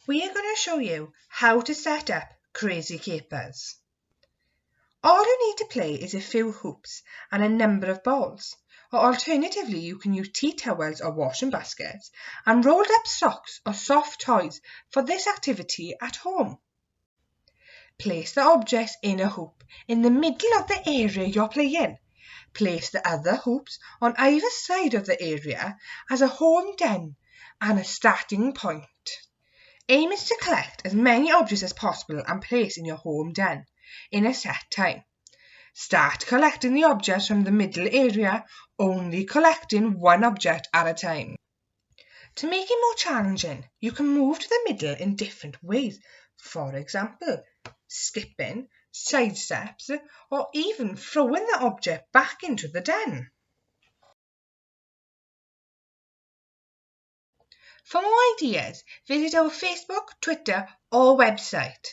We are going to show you how to set up Crazy Capers. All you need to play is a few hoops and a number of balls, or alternatively you can use tea towels or washing baskets and rolled up socks or soft toys for this activity at home. Place the objects in a hoop in the middle of the area you're playing. Place the other hoops on either side of the area as a home den and a starting point. Aim is to collect as many objects as possible and place in your home den in a set time. Start collecting the objects from the middle area, only collecting one object at a time. To make it more challenging, you can move to the middle in different ways. For example, skipping, side steps, or even throwing the object back into the den. For more ideas, visit our Facebook, Twitter, or website.